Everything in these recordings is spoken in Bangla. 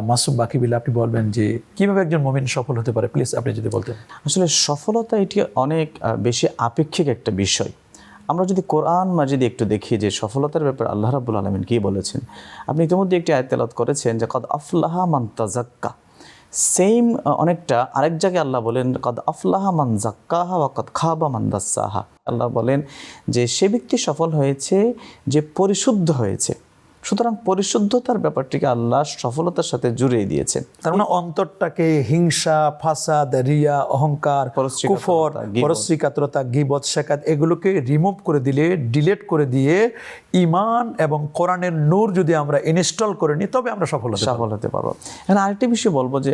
মাসুম বাকিবিল্লাহ, আপনি বলবেন যে কিভাবে একজন মুমিন সফল হতে পারে, প্লিজ আপনি যদি বলতেন। আসলে সফলতা এটি অনেক বেশি আপেক্ষিক একটা বিষয়। আমরা যদি কোরআন মাজিদে একটু দেখি যে সফলতার ব্যাপারে আল্লাহ রাব্বুল আলামিন কী বলেছেন। আপনি ইতিমধ্যে একটি আয়াত তেলাওয়াত করেছেন যে কদ আফলাহা মান তাযাক্কা। সেম অনেকটা আরেক জায়গায় আল্লাহ বলেন কদ আফলাহা মান যাক্কাহা ওয়া কদ খাবা মান দাসসাহা। আল্লাহ বলেন যে সে ব্যক্তি সফল হয়েছে যে পরিশুদ্ধ হয়েছে। সুতরাং পরিশুদ্ধতার ব্যাপারটিকে আল্লাহ সফলতার সাথে জুড়িয়ে দিয়েছেন। তার মানে অন্তরটাকে হিংসা, ফাসাদ, রিয়া, অহংকার, কুফর, পরশ্রীকাতরতা, গীবত, শাকাত এগুলোকে রিমুভ করে দিলে, ডিলিট করে দিয়ে ঈমান এবং কোরআনের নূর যদি আমরা ইনস্টল করে নিই তবে আমরা সফল হতে পারবো। এখন আরেকটি বিষয় বলবো যে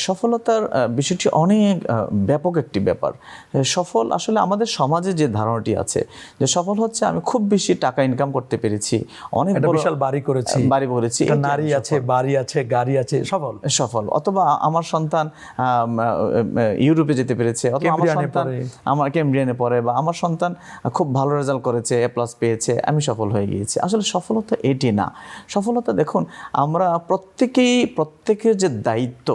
সফলতার বিষয়টি অনেক ব্যাপক একটি ব্যাপার। সফল আসলে আমাদের সমাজে যে ধারণাটি আছে যে সফল হচ্ছে আমি খুব বেশি টাকা ইনকাম করতে পেরেছি, অনেক বিশাল বাড়ি করেছি, নারী আছে, বাড়ি আছে, গাড়ি আছে, সফল। অথবা আমার সন্তান ইউরোপে যেতে পেরেছে, অথবা আমার সন্তান আমার কেমব্রিয়ানে পড়ে, বা আমার সন্তান খুব ভালো রেজাল্ট করেছে, A+ পেয়েছে, আমি সফল হয়ে গিয়েছি। আসলে সফলতা এটি না। সফলতা দেখুন, আমরা প্রত্যেকের যে দায়িত্ব,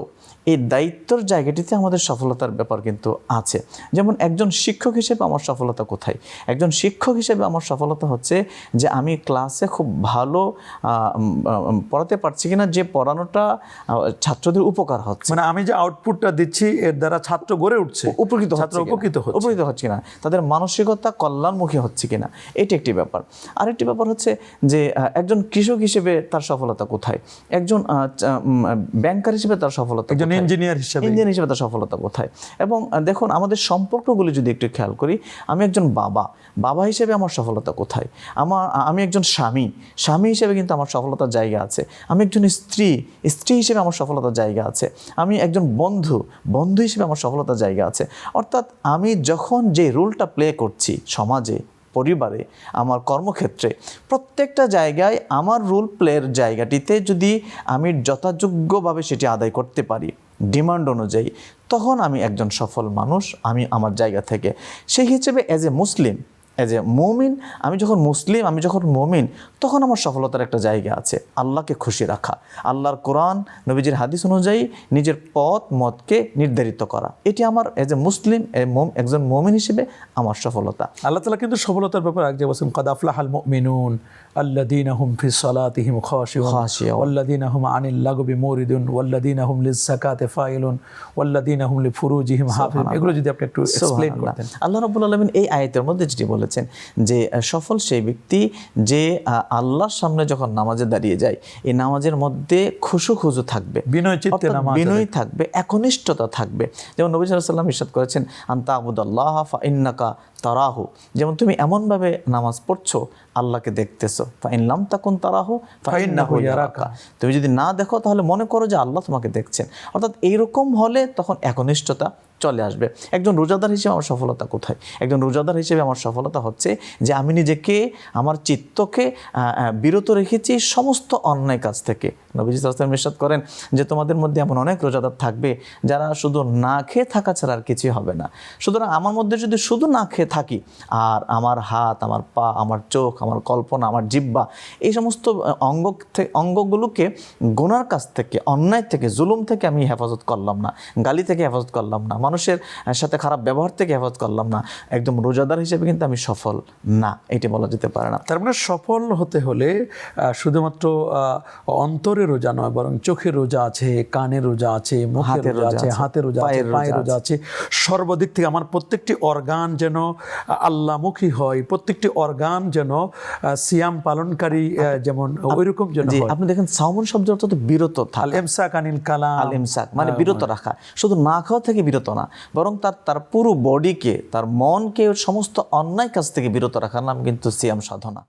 এই দায়িত্বর জায়গাটিতে আমাদের সফলতার ব্যাপার কিন্তু আছে। যেমন একজন শিক্ষক হিসেবে আমার সফলতা কোথায়? একজন শিক্ষক হিসেবে আমার সফলতা হচ্ছে যে আমি ক্লাসে খুব ভালো পড়াতে পারছি কিনা, যে পড়ানোটা ছাত্রদের উপকার হচ্ছে, মানে আমি যে আউটপুটটা দিচ্ছি এর দ্বারা ছাত্র গড়ে উঠছে, উপকৃত হচ্ছে কিনা, তাদের মানসিকতা কল্যাণমুখী হচ্ছে কিনা, এটি একটি ব্যাপার। আরেকটি ব্যাপার হচ্ছে যে একজন কৃষক হিসেবে তার সফলতা কোথায়, একজন ব্যাংকার হিসেবে তার সফলতা, ইঞ্জিনিয়ার হিসেবে তার সফলতা কোথায়। এবং দেখুন আমাদের সম্পর্কগুলি যদি একটু খেয়াল করি, আমি একজন বাবা হিসেবে আমার সফলতা কোথায়, আমি একজন স্বামী হিসেবে কিন্তু আমার সফলতার জায়গা আছে, আমি একজন স্ত্রী হিসেবে আমার সফলতার জায়গা আছে, আমি একজন বন্ধু হিসেবে আমার সফলতার জায়গা আছে। অর্থাৎ আমি যখন যে রোলটা প্লে করছি সমাজে, পরিবারে, আমার কর্মক্ষেত্রে, প্রত্যেকটা জায়গায় আমার রোল প্লের জায়গাটিতে যদি আমি যথাযোগ্যভাবে সেটি আদায় করতে পারি ডিমান্ড অনুযায়ী, তখন আমি একজন সফল মানুষ। আমি আমার জায়গা থেকে সেই হিসেবে অ্যাজ এ মুমিন, আমি যখন মুমিন, তখন আমার সফলতার একটা জায়গা আছে আল্লাহকে খুশি রাখা, আল্লাহর কোরআন নবীজির হাদিস অনুযায়ী নিজের মতকে নির্ধারিত করা। এটি আমার অ্যাজ এ মুসলিম, একজন মুমিন হিসেবে আমার সফলতা। আল্লাহ তাআলা কিন্তু সফলতার ব্যাপারে আগে বলেছেন কদ আফলাহাল মুমিনুন আল্লাযীনা হুম ফি সালাতিহিম খাশিউন ওয়াল্লাযীনা হুম আনিল লাগবি মুরিদুন ওয়াল্লাযীনা হুম লিজ-যাকাতি ফাইলুন ওয়াল্লাযীনা হুম লিফুরুজিহিম হাফিজুন। এগুলো যদি আপনি একটু এক্সপ্লেইন করতেন। আল্লাহ রাব্বুল আলামিন এই আয়াতের মধ্যে যেটি বলেছেন যে সফল সেই ব্যক্তি যে আল্লাহর সামনে যখন নামাজে দাঁড়িয়ে যায়, এই নামাজের মধ্যে খুশু থাকবে, বিনয় থাকবে, একনিষ্ঠতা থাকবে। যেমন নবী সাল্লাল্লাহু আলাইহি ওয়াসাল্লাম ইরশাদ করেছেন আনতা আবুদাল্লাহ ফা ইন্নাকা তারাহু, যেমন তুমি এমনভাবে নামাজ পড়ছো আল্লাহকে দেখতেছো, ফা ইন লাম তাকুন তারাহু ফা ইন্নাহু ইয়ারাকা, তুমি যদি না দেখো তাহলে মনে করো যে আল্লাহ তোমাকে দেখছেন। অর্থাৎ এইরকম হলে তখন একনিষ্ঠতা চলে আসবে। একজন রোজাদার হিসেবে আমার সফলতা কোথায়? একজন রোজাদার হিসেবে আমার সফলতা হচ্ছে যে আমি নিজেকে, আমার চিত্তকে বিরত রেখেছি সমস্ত অন্যায় কাজ থেকে। নবীজি সাল্লাল্লাহু আলাইহি ওয়াসাল্লাম ইরশাদ করেন যে তোমাদের মধ্যে এমন অনেক রোজাদার থাকবে যারা শুধু না খেয়ে থাকা ছাড়া আর কিছুই হবে না। সুতরাং আমার মধ্যে যদি শুধু না খেয়ে থাকি, আর আমার হাত, আমার পা, আমার চোখ, আমার কল্পনা, আমার জিহ্বা, এই সমস্ত অঙ্গগুলোকে গুনার কাছ থেকে, অন্যায় থেকে, জুলুম থেকে আমি হেফাজত করলাম না, গালি থেকে হেফাজত করলাম না, মানুষের সাথে খারাপ ব্যবহার থেকে হেফাজত করলাম না, একদম রোজাদার হিসেবে কিন্তু আমি সফল না, এটি বলা যেতে পারে না। তার মানে সফল হতে হলে শুধুমাত্র অন্তরের রোজা নয়, বরং চোখের রোজা আছে, কানের রোজা আছে, মুখের রোজা আছে, হাতের রোজা আছে, পায়ের রোজা আছে। সর্বদিক থেকে আমার প্রত্যেকটি অর্গান যেন আল্লাহমুখী হয়, প্রত্যেকটি অর্গান যেন সিয়াম পালনকারী, যেমন ওইরকম যেন হয়। আপনি দেখেন সাওমুন শব্দের অর্থ তো বিরত থাকা, আল ইমসাক আনিল কালাম, আল ইমসাক মানে বিরত রাখা, শুধু না খাওয়া থেকে বিরত না, বরং তার পুরো বডিকে, তার মনকে সমস্ত অন্যায় কাজ থেকে বিরত রাখার নাম কিন্তু সিয়াম সাধনা।